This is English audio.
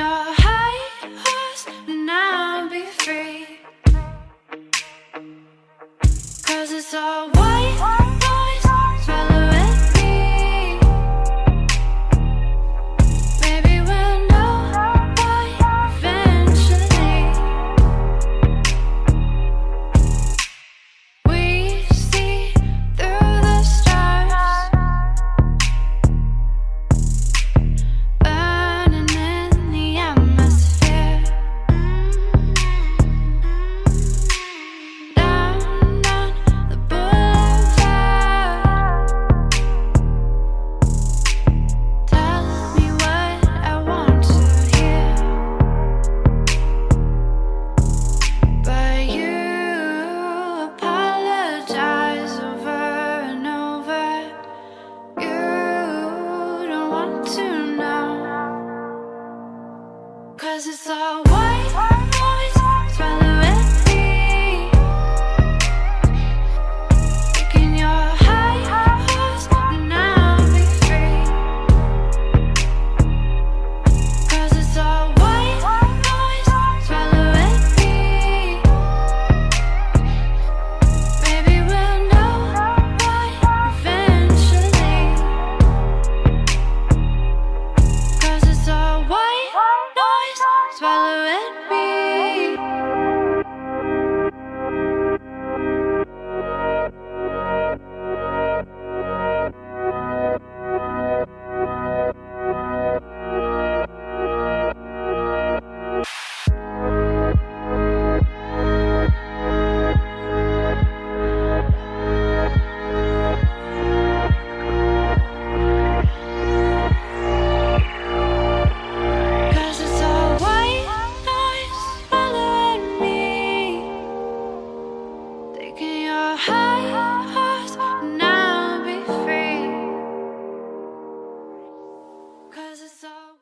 your high horse and I'll be free. 'Cause it's all white noise following me. Maybe we'll know why eventually. We see through the stars, burning in the atmosphere. Down on the boulevard, tell me what I want to hear. But you apologize over and over. You don't want to know. 'Cause it's all white noise following me. Taking your high horse and I'll be free. 'Cause it's all white noise following me. Maybe we'll know why eventually. 'Cause it's all white noise following me. Cause it's all white noise following me. Taking your heart